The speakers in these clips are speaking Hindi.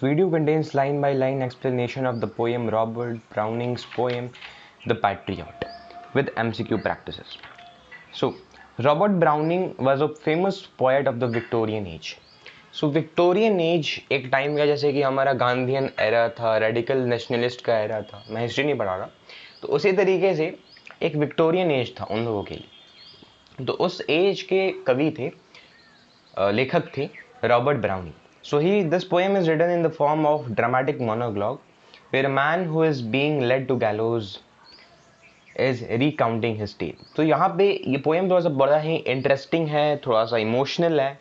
This video contains line by line explanation of the poem Robert Browning's poem The Patriot with MCQ practices. So, Robert Browning was a famous poet of the Victorian age. Victorian age एक टाइम का जैसे कि हमारा गांधीयन एरा था, रेडिकल नेशनलिस्ट का एरा था, मैं हिस्ट्री नहीं पढ़ा रहा, तो उसी तरीके से एक विक्टोरियन एज था उन लोगों के लिए। तो उस एज के कवि थे, लेखक थे Robert browning. This poem is written in the form of dramatic monologue where a man who is being led to gallows is recounting his tale। तो यहाँ पे ये पोएम थोड़ा सा बड़ा ही इंटरेस्टिंग है, थोड़ा सा इमोशनल है,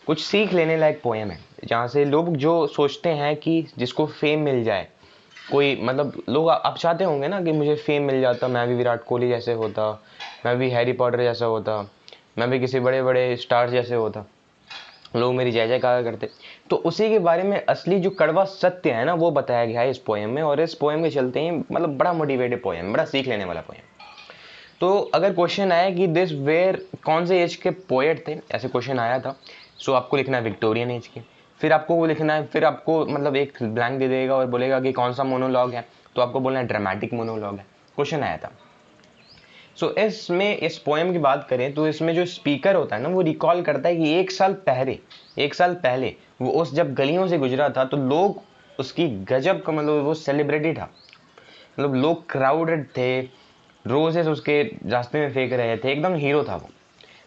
कुछ सीख लेने लायक पोएम है, जहाँ से लोग जो सोचते हैं कि जिसको फेम मिल जाए, कोई मतलब लोग आप चाहते होंगे ना कि मुझे फेम मिल जाता, मैं भी विराट कोहली जैसे होता, मैं भी हैरी पॉटर जैसा होता, मैं भी किसी बड़े बड़े स्टार जैसे होता, लोग मेरी जय जयकार करते। तो उसी के बारे में असली जो कड़वा सत्य है ना, वो बताया गया है इस पोएम में। और इस पोएम के चलते ही मतलब बड़ा मोटिवेटेड पोएम, बड़ा सीख लेने वाला पोएम। तो अगर क्वेश्चन आया कि दिस वेयर कौन से एज के पोएट थे, ऐसे क्वेश्चन आया था, सो आपको लिखना है विक्टोरियन एज के। फिर आपको वो लिखना है, फिर आपको मतलब एक ब्लैंक दे देगा और बोलेगा कि कौन सा मोनोलॉग है, तो आपको बोलना है ड्रामेटिक मोनोलॉग है। क्वेश्चन आया था। इसमें इस पोएम की बात करें तो इसमें जो स्पीकर होता है ना, वो रिकॉल करता है कि एक साल पहले वो उस जब गलियों से गुजरा था तो लोग उसकी गजब का मतलब वो सेलिब्रिटी था, मतलब लोग क्राउडेड थे, रोजेस उसके रास्ते में फेंक रहे थे, एकदम हीरो था वो।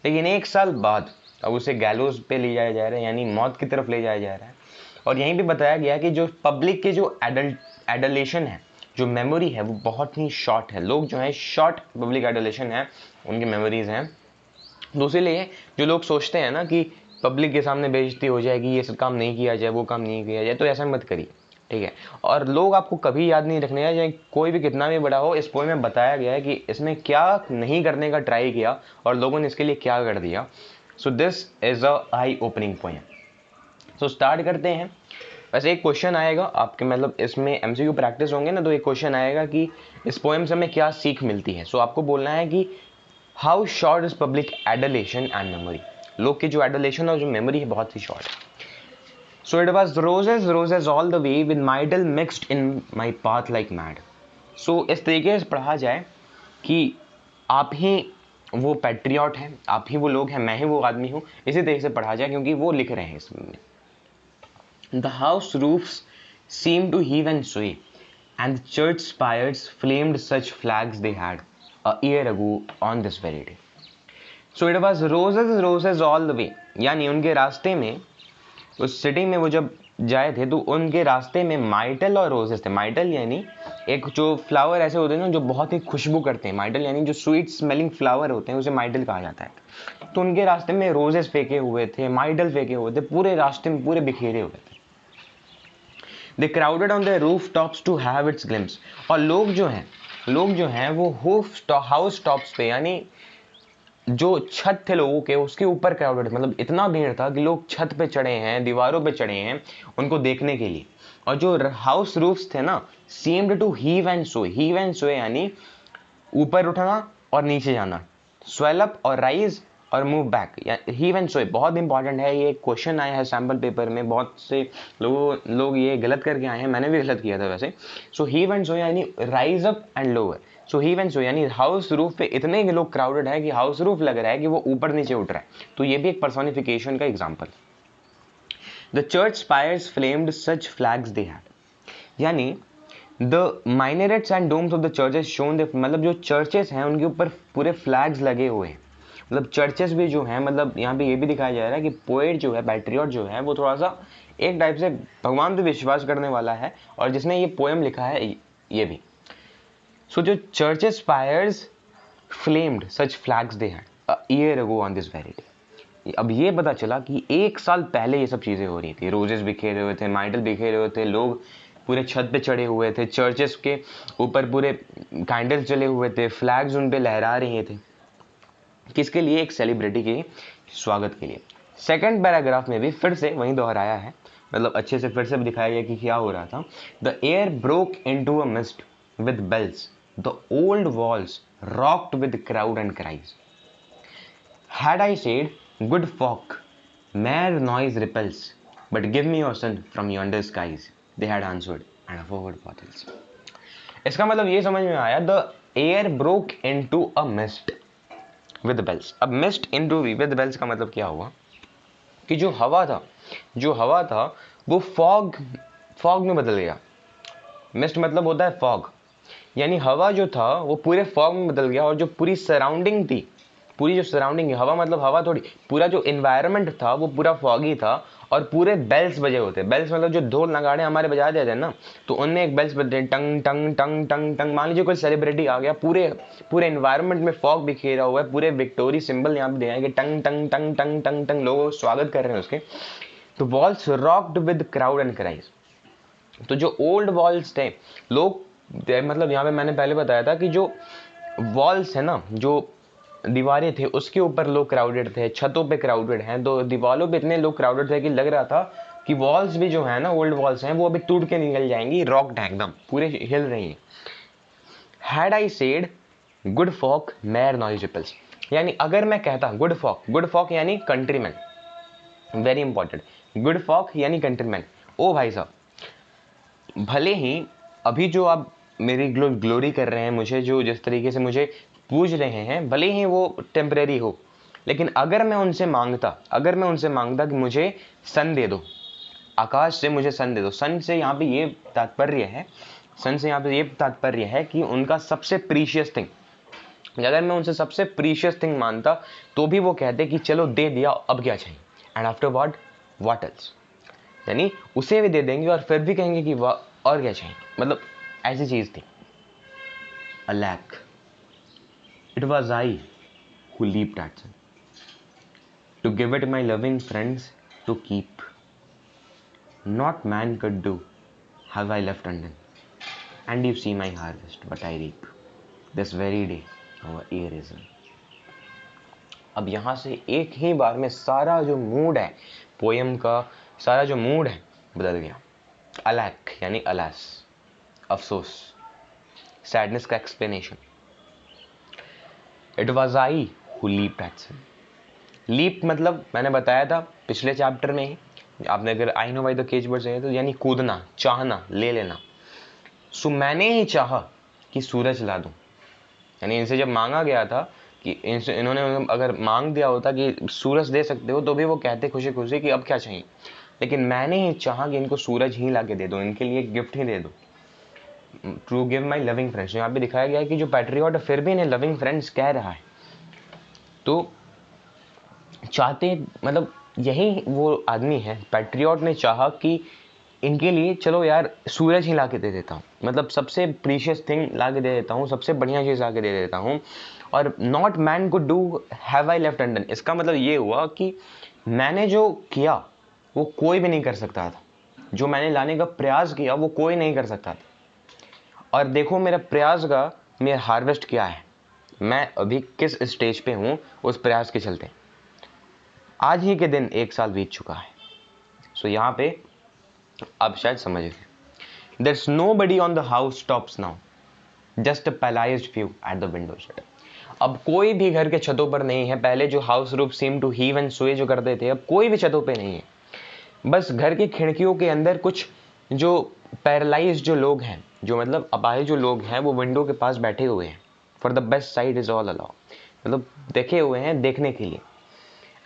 लेकिन एक साल बाद अब उसे गैलोज पे ले जाया जा रहा है, यानी मौत की तरफ ले जाया जा रहा है। और यहीं पे बताया गया कि जो पब्लिक के जो एडलेशन है, जो मेमोरी है, वो बहुत ही शॉर्ट है। लोग जो है शॉर्ट पब्लिक एडलेशन है, उनकी मेमोरीज हैं। दूसरे लिए जो लोग सोचते हैं ना कि पब्लिक के सामने बेइज्जती हो जाएगी, ये सब काम नहीं किया जाए, वो काम नहीं किया जाए, तो ऐसा मत करिए, ठीक है। और लोग आपको कभी याद नहीं रखने का, चाहे कोई भी कितना भी बड़ा हो। इस पोएम में बताया गया है कि इसने क्या नहीं करने का ट्राई किया और लोगों ने इसके लिए क्या कर दिया। This is a I opening poem. Start करते हैं। वैसे एक क्वेश्चन आएगा आपके, मतलब इसमें एमसीक्यू प्रैक्टिस होंगे ना, तो एक क्वेश्चन आएगा कि इस पोएम से हमें क्या सीख मिलती है। आपको बोलना है कि how short is public adulation and memory. लोग की जो एडलेशन और जो मेमोरी है बहुत ही शॉर्ट है। It was roses roses all the way with myrtle mixed in my path like mad. इस तरीके से पढ़ा जाए कि आप ही वो पैट्रियट हैं, आप ही वो लोग हैं, मैं ही वो आदमी हूँ, इसी तरीके से पढ़ा जाए, क्योंकि वो लिख रहे हैं इसमें। The house roofs seemed to heave and sway, and the church spires flamed such flags they had a year ago on this very day. It was roses all the way, यानी उनके रास्ते में, उस सिटी में वो जब जाए थे तो उनके रास्ते में माइटल और रोजेस थे। माइटल यानी एक जो फ्लावर ऐसे होते हैं ना जो बहुत ही खुशबू करते हैं, माइटल यानी जो स्वीट स्मेलिंग फ्लावर होते हैं, उसे माइटल कहा जाता है। तो उनके रास्ते में रोजेस फेंके हुए थे, माइटल फेंके हुए थे, पूरे रास्ते में पूरे बिखेरे हुए थे। They crowded on their rooftops to have its glimpse। और लोग जो हैं वो हाउस टॉप्स पे, यानी जो छत थे लोगों के, उसके ऊपर क्राउडेड, मतलब इतना भीड़ था कि लोग छत पे चढ़े हैं, दीवारों पे चढ़े हैं उनको देखने के लिए। और जो हाउस रूफ्स थे ना, seemed to heave and sway यानी ऊपर उठना और नीचे जाना, swell up और rise और मूव बैक, हीव एंड सोए बहुत इंपॉर्टेंट है। ये क्वेश्चन आया है सैम्पल पेपर में, बहुत से लोग ये गलत करके आए हैं, मैंने भी गलत किया था वैसे। हीव एंड सोए यानी rise up and lower. Heave and सोए यानी हाउस रूफ पे इतने लोग क्राउडेड है कि हाउस रूफ लग रहा है कि वो ऊपर नीचे उठ रहा है। तो ये भी एक पर्सोनिफिकेशन का example. The church spires flamed such flags they had, यानी the minarets and domes of the churches shone, मतलब जो चर्चेस हैं उनके ऊपर पूरे फ्लैग्स लगे हुए हैं। मतलब चर्चेस भी जो हैं, मतलब यहाँ पे ये भी दिखाया जा रहा है कि पोएट जो है, पैट्रियट जो है, वो थोड़ा सा एक टाइप से भगवान पे विश्वास करने वाला है, और जिसने ये पोएम लिखा है ये भी। जो churches spires flamed such flags they had a year ago on this very day. अब ये पता चला कि एक साल पहले ये सब चीज़ें हो रही थी, रोजेस बिखेरे हुए थे, माइटल बिखेरे हुए थे, लोग पूरे छत पे चढ़े हुए थे, चर्चेस के ऊपर पूरे कैंडल्स जले हुए थे, फ्लैग्स उन पे लहरा रहे थे। किसके लिए? एक सेलिब्रिटी के स्वागत के लिए। सेकंड पैराग्राफ में भी फिर से वहीं दोहराया है, मतलब अच्छे से फिर से भी दिखाया गया कि क्या हो रहा था। The air broke into a mist with bells, the old walls rocked with crowd and cries. Had I said good folk, mere noise repels, but give me your son from yonder skies, they had answered, and a forward bottles. इसका मतलब ये समझ में आया, the air broke into a mist with bells. अब mist into with bells का मतलब क्या हुआ कि जो हवा था वो फॉग में बदल गया. मिस्ट मतलब होता है फॉग, यानी हवा जो था वो पूरे फॉग में बदल गया, और जो पूरी सराउंडिंग थी, पूरी जो सराउंडिंग है, हवा मतलब हवा थोड़ी, पूरा जो इन्वायरमेंट था वो पूरा फॉगी था, और पूरे बेल्स बजे होते. बेल्स मतलब जो ढोल नगाड़े हमारे बजा देते हैं ना, तो उनमें एक बेल्स बजते हैं, टंग टंग टंग टंग टंग. मान लीजिए कोई सेलिब्रिटी आ गया, पूरे इन्वायरमेंट में फॉग बिखेरा हुआ है, पूरे विक्टोरी सिंबल यहाँ पे दिया है कि टंग टंग टंग टंग टंग टंग, लोग स्वागत कर रहे हैं उसके. तो walls rocked with crowd and cries. तो जो ओल्ड वॉल्स थे, लोग मतलब यहाँ पे मैंने पहले बताया था कि जो वॉल्स है ना, जो दीवारें थे, उसके ऊपर लोग क्राउडेड थे, छतों पे क्राउडेड हैं, तो दीवारों पे इतने लोग क्राउडेड थे कि लग रहा था कि वॉल्स भी जो है ना, ओल्ड वॉल्स हैं, वो अभी टूट के निकल जाएंगी, रॉक्ड है एकदम, पूरे हिल रही हैं. Had I said good folk mere noise repels, यानी अगर मैं कहता गुड फॉक यानी countryman, very important, good folk यानी कंट्रीमैन. ओ भाई साहब, भले ही अभी जो आप मेरी ग्लोरी कर रहे हैं, मुझे जो जिस तरीके से मुझे पूज रहे हैं, भले ही वो टेम्परेरी हो, लेकिन अगर मैं उनसे मांगता कि मुझे सन दे दो, आकाश से मुझे सन दे दो. सन से यहाँ पे ये तात्पर्य है कि उनका सबसे प्रीशियस थिंग, अगर मैं उनसे सबसे प्रीशियस थिंग मानता तो भी वो कहते कि चलो दे दिया, अब क्या चाहिए. एंड आफ्टर व्हाट एल्स, यानी उसे भी दे देंगे और फिर भी कहेंगे कि वाह और क्या चाहिए, मतलब ऐसी चीज थी. Alack, it was I who leaped at sun to give it my loving friends to keep, not man could do have I left undone, and you see my harvest but I reap this very day our year is. अब यहां से एक ही बार में सारा जो मूड है पोएम का, सारा जो मूड है बदल गया. अलैक यानी अलास, अफसोस, सैडनेस का explanation. It was I who leaped at sun. Leap मतलब मैंने बताया था पिछले चैप्टर में ही, आपने अगर I know why the cage birds है तो यानी कूदना, चाहना, ले लेना. सो मैंने ही चाहा कि सूरज ला दूं, यानी इनसे जब मांगा गया था कि इन्होंने अगर मांग दिया होता कि सूरज दे सकते हो, तो भी वो कहते खुशी खुशी कि अब क्या चाहिए, लेकिन मैंने ही चाहा कि इनको सूरज ही ला के दे दो, इनके लिए गिफ्ट ही दे दो. To give my loving friends, यहाँ पे दिखाया गया है कि जो पैट्रियट फिर भी इन्हें लविंग फ्रेंड्स कह रहा है, तो चाहते मतलब यही वो आदमी है, पैट्रियट ने चाहा कि इनके लिए चलो यार सूरज ही ला के दे देता हूँ, मतलब सबसे प्रीशियस थिंग ला के दे देता हूँ, सबसे बढ़िया चीज़ ला के दे देता हूँ. और not man could do have I left undone, इसका मतलब ये हुआ कि मैंने जो किया वो कोई भी नहीं कर सकता था, जो मैंने लाने का प्रयास किया वो कोई नहीं कर सकता था. और देखो मेरा प्रयास का मेरा हार्वेस्ट क्या है, मैं अभी किस स्टेज पे हूँ उस प्रयास के चलते. आज ही के दिन 1 साल बीत चुका है. सो यहाँ पे आप शायद समझ गए. There's nobody on the house tops now, just a palazed view at the window shut. अब कोई भी घर के छतों पर नहीं है. पहले जो house roof seem to heave and sway जो करते थे, अब कोई भी छतों पे नहीं है. बस घर की खिड़कियों के अंदर कुछ जो पैरालाइज जो लोग हैं, जो मतलब अपाहिज जो लोग हैं, वो विंडो के पास बैठे हुए हैं. For the best side is all allow, मतलब देखे हुए हैं देखने के लिए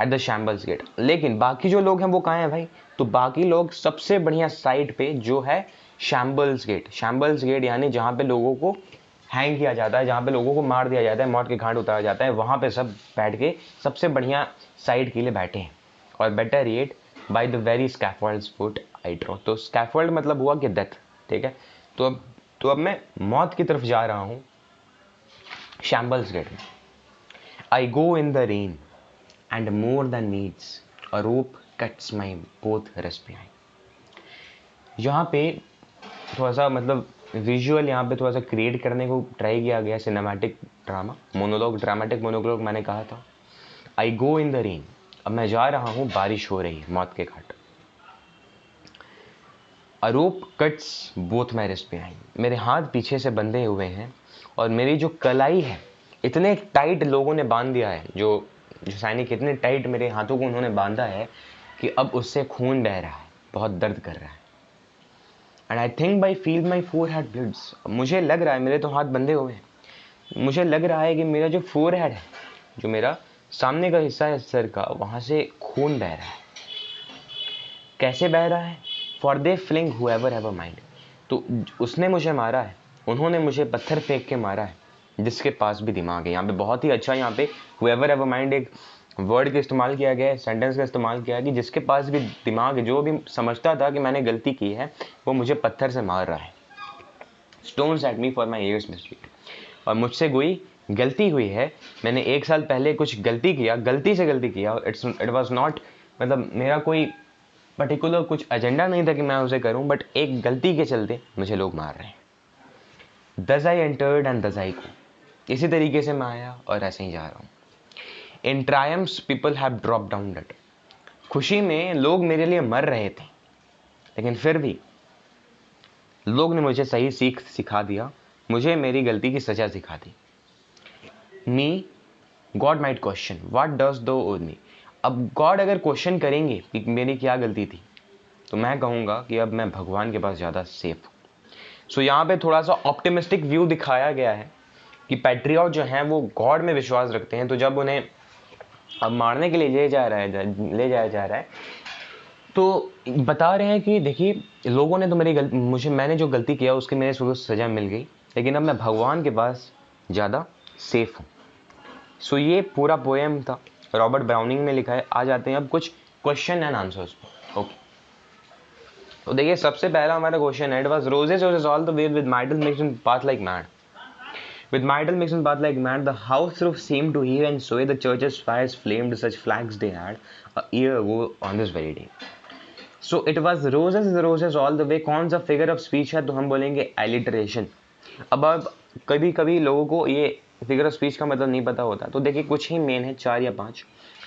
एट द शैम्बल्स गेट. लेकिन बाकी जो लोग हैं वो कहाँ हैं भाई, तो बाकी लोग सबसे बढ़िया साइड पे जो है शैम्बल्स गेट. शैम्बल्स गेट यानी जहाँ पे लोगों को हैंग किया जाता है, जहाँ पे लोगों को मार दिया जाता है, मौत के घाट उतारा जाता है, वहाँ पे सब बैठ के सबसे बढ़िया साइड के लिए बैठे हैं. और better yet by the very scaffolds foot I trow. तो स्कैफोल्ड मतलब हुआ कि डेथ, ठीक है. तो अब मैं मौत की तरफ जा रहा हूँ शैम्बल्स गेट में. I go in the rain and more than needs a rope cuts my both wrists behind. यहाँ पे थोड़ा सा मतलब विजुअल यहाँ पे थोड़ा सा क्रिएट करने को ट्राई किया गया, cinematic drama monologue, dramatic monologue मैंने कहा था. आई गो इन द रेन, अब मैं जा रहा हूँ, बारिश हो रही है मौत के घाट. A rope cuts both my wrist behind, मेरे हाथ पीछे से बंधे हुए हैं और मेरी जो कलाई है इतने टाइट लोगों ने बांध दिया है, जो सैनिक इतने टाइट मेरे हाथों को उन्होंने बांधा है कि अब उससे खून बह रहा है. बहुत दर्द कर रहा है। And I think by feel my four head bloods, मुझे लग रहा है, मेरे तो हाथ बंधे हुए हैं, मुझे लग रहा है कि मेरा जो फोर हेड है, जो मेरा सामने का हिस्सा है सर का, वहाँ से खून बह रहा है। कैसे बह रहा है? For they fling whoever have a mind, तो उसने मुझे मारा है, उन्होंने मुझे पत्थर फेंक के मारा है जिसके पास भी दिमाग है। यहाँ पे बहुत ही अच्छा, यहाँ पे हुएवर हैव अ माइंड एक वर्ड का इस्तेमाल किया गया है, सेंटेंस का इस्तेमाल किया है कि जिसके पास भी दिमाग है, जो भी समझता था कि मैंने गलती की है, वो मुझे पत्थर से मार रहा है। Stones at me for my years mistake, और मुझसे कोई गलती हुई है, मैंने 1 साल पहले कुछ गलती किया, गलती से गलती किया, इट वॉज नॉट, मतलब मेरा कोई पर्टिकुलर कुछ एजेंडा नहीं था कि मैं उसे करूं, बट एक गलती के चलते मुझे लोग मार रहे हैं। दस आई एंटर्ड एंड दस आई गो, इसी तरीके से मैं आया और ऐसे ही जा रहा हूँ। In triumphs people have drop down dead, खुशी में लोग मेरे लिए मर रहे थे, लेकिन फिर भी लोग ने मुझे सही सीख सिखा दिया, मुझे मेरी गलती की सजा सिखा दी। Me god might question what does the ode me, अब गॉड अगर क्वेश्चन करेंगे कि मेरी क्या गलती थी, तो मैं कहूँगा कि अब मैं भगवान के पास ज़्यादा सेफ हूँ। सो यहाँ पे थोड़ा सा ऑप्टिमिस्टिक व्यू दिखाया गया है कि पैट्रियट जो हैं वो गॉड में विश्वास रखते हैं, तो जब उन्हें अब मारने के लिए ले जाया जा रहा है, तो बता रहे हैं कि देखिए लोगों ने तो मैंने जो गलती किया उसकी मेरे को सज़ा मिल गई, लेकिन अब मैं भगवान के पास ज़्यादा सेफ हूँ। सो ये पूरा पोएम था, रॉबर्ट ब्राउनिंग ने लिखा है। आ जाते हैं अब कुछ क्वेश्चन एंड आंसर्स पर। ओके, तो देखिए सबसे पहला हमारा क्वेश्चन है, it was roses all the way with mitral mix in path like mad, with metal mixed in path like mad, the house roof seemed to heave and sway, the church's fires flamed, such flags they had a year ago on this very day. So it was roses all the way. कौन सा फिगर ऑफ स्पीच है? तो हम बोलेंगे एलिटरेशन। अब कभी कभी लोगों को ये फिगर ऑफ स्पीच का मतलब नहीं पता होता, तो देखिए कुछ ही मेन है, 4 या 5।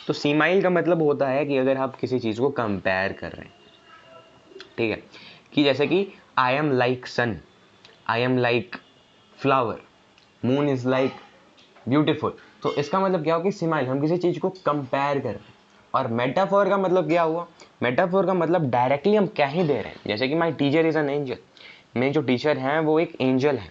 तो सीमाइल का मतलब होता है कि अगर आप किसी चीज़ को कंपेयर कर रहे हैं, ठीक है, कि जैसे कि I am like sun, I am like flower, moon is like beautiful, तो इसका मतलब क्या हो कि सिमाइल, हम किसी चीज को कंपेयर कर रहे हैं। और मेटाफोर का मतलब क्या हुआ? मेटाफोर का मतलब डायरेक्टली हम क्या ही दे रहे हैं, जैसे कि my teacher is an angel, मेरे जो टीचर हैं वो एक एंजल है,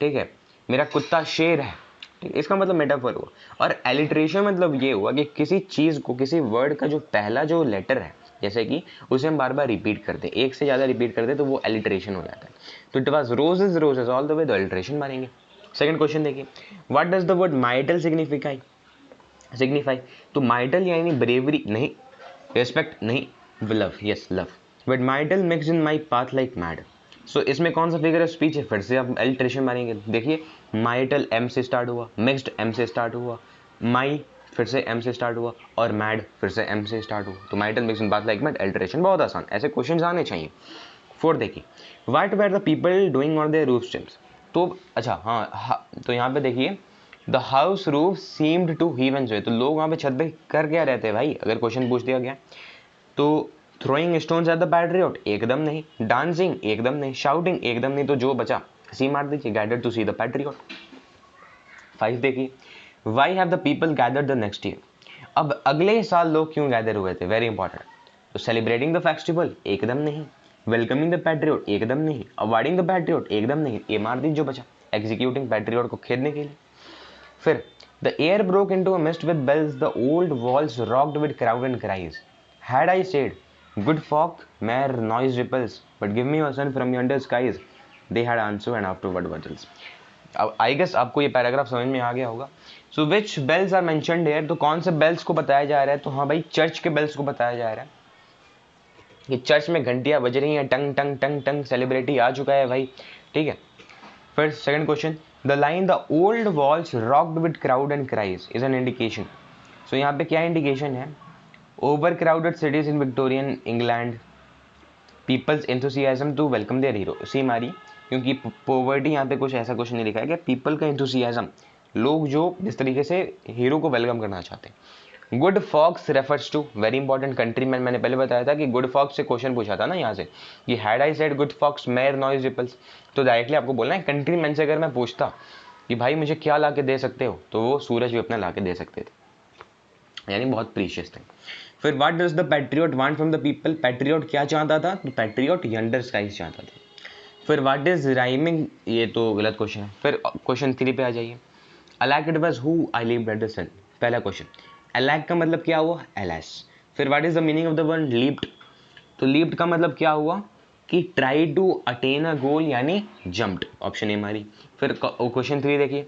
ठीक है, मेरा कुत्ता शेर है, ठीक, इसका मतलब मेटाफोर हुआ। और एलिट्रेशन मतलब ये हुआ कि किसी चीज को, किसी वर्ड का जो पहला जो लेटर है, जैसे कि उसे हम बार बार रिपीट करते हैं, एक से ज्यादा रिपीट करते तो वो एलिट्रेशन हो जाता है। तो it was roses all the way, तो एलिट्रेशन मारेंगे। सेकंड क्वेश्चन देखिए, what does the word myrtle signify, तो माइटल यानी ब्रेवरी नहीं, रिस्पेक्ट नहीं, love, yes love. But myrtle mix in my path like mad, so इसमें कौन सा फिगर ऑफ स्पीच है? फिर से आप एलिट्रेशन मारेंगे। देखिए माइटल एम से स्टार्ट हुआ, मिक्स्ड एम से स्टार्ट हुआ, माई फिर से एम से स्टार्ट हुआ, और मैड फिर से एम से स्टार्ट हुआ, तो myrtle mix in path like mad, alliteration. बहुत आसान, ऐसे क्वेश्चन आने चाहिए। फोर्थ देखिए, what were the people doing on their roof steps, तो अच्छा हाँ, तो यहाँ पे देखिए the house roof seemed to heave and sway, तो लोग वहाँ पे छत पे कर क्या रहते हैं भाई, अगर क्वेश्चन पूछ दिया गया तो। Throwing stones at the patriot, एकदम नहीं। डांसिंग, एकदम नहीं। शाउटिंग, एकदम नहीं। तो जो बचा सी मार दीजिए, gathered to see the patriot. 5 देखिए, why have the people gathered the next year, अब अगले साल लोग क्यों गैदर हुए थे, वेरी इंपॉर्टेंट। तो सेलिब्रेटिंग द फेस्टिवल, एकदम नहीं। वेलकमिंग द पैट्रियट, एकदम नहीं। अवॉइडिंग द पैट्रियट, एकदम नहीं। ये मार दीजिए जो बचा। एग्जीक्यूटिंग पैट्रियट को खेदने के लिए। फिर the air broke into a mist with bells, the old walls rocked with crowd and cries, had I said good folk mere noise repels, but give me your sun from yonder skies, they had answer and afterward what else. अब आई गेस आपको ये पैराग्राफ समझ में आ गया होगा। सो विच बेल्स आर मेंशन्ड हियर, तो कौन से बेल्स को बताया जा रहा है? तो हाँ भाई, चर्च के बेल्स को बताया जा रहा है कि चर्च में घंटियां बज रही हैं, टंग टंग टंग टंग, सेलिब्रिटी आ चुका है भाई, ठीक है। फिर second question, the line the old walls rocked with crowd and cries is an indication, so यहाँ पे क्या इंडिकेशन है? Over crowded cities in Victorian England, people's enthusiasm to welcome their hero, summary, क्योंकि पॉवर्टी यहाँ पे कुछ ऐसा क्वेश्चन नहीं लिखा है कि पीपल का एंथुसियाज्म, लोग जो जिस तरीके से हीरो को वेलकम करना चाहते हैं। Good folks refers to, very important, countryman, मैंने पहले बताया था कि गुड फॉक्स से क्वेश्चन पूछा था ना यहाँ से कि had I said good fox mayor noise ripples, तो डायरेक्टली आपको बोलना है कंट्रीमैन से अगर मैं पूछता कि भाई मुझे क्या ला के दे सकते हो, तो वो सूरज भी अपना ला के दे सकते थे, यानी बहुत प्रीशियस थे। फिर what does the patriot want from the people, patriot क्या चाहता था, तो पैट्रियट यंडर स्काइज चाहता था। फिर व्हाट इज राइमिंग, ये तो गलत क्वेश्चन है। फिर क्वेश्चन 3 पे आ जाइए, alack it was who I lived at the sun, पहला क्वेश्चन, अलैक का मतलब क्या हुआ, एलास। फिर what is the meaning of the word leaped, तो लीप्ड का मतलब क्या हुआ कि try to attain a goal यानी जंप्ड, ऑप्शन ए हमारी। फिर क्वेश्चन 3 देखिए,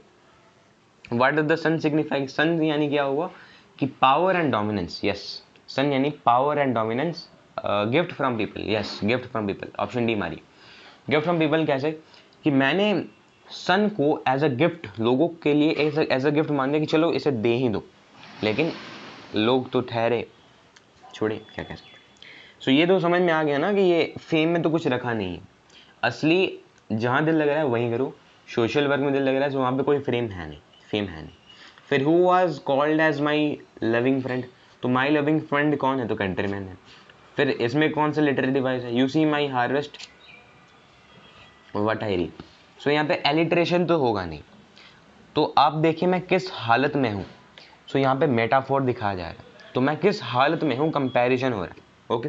what does the sun signify, sun यानी क्या हुआ कि power and dominance, yes sun यानी power and dominance, gift from people, yes gift from people, option D हमारी। गिफ्ट फ्रॉम पीपल कैसे कि मैंने सन को एज अ गिफ्ट लोगों के लिए एज अ गिफ्ट मान लिया कि चलो इसे दे ही दो, लेकिन लोग तो ठहरे, छोड़े, क्या कह सकते। सो ये तो समझ में आ गया ना कि ये फेम में तो कुछ रखा नहीं है, असली जहाँ दिल लग रहा है वहीं करो, सोशल वर्क में दिल लग रहा है तो वहाँ पे कोई फेम है नहीं। फिर who was called as my loving friend, तो माई लविंग फ्रेंड कौन है, तो कंट्रीमैन है। फिर इसमें कौन सा लिटरेरी डिवाइस है, you see my harvest what I reap, so यहाँ पे एलिट्रेशन तो होगा नहीं। तो आप देखिए मैं किस हालत में हूँ, सो यहाँ पे मेटाफोर दिखाया जा रहा है, तो मैं किस हालत में हूँ कंपैरिजन हो रहा है, ओके।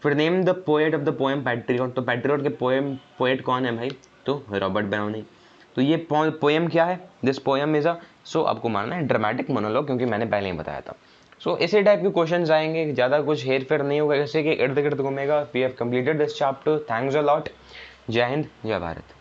फिर name the poet of the poem patriot, तो पैट्रियट के पोएट कौन है भाई, तो रॉबर्ट ब्राउनिंग। तो ये पोएम क्या है, दिस पोएम इज अ, सो आपको मानना है ड्रामेटिक मोनोलॉग, क्योंकि मैंने पहले ही बताया था। सो इसी टाइप के क्वेश्चंस आएंगे, ज़्यादा कुछ हेर फेर नहीं होगा, जैसे कि इर्द गिर्द घूमेगा। We have completed this chapter, thanks a lot, जय हिंद जय भारत।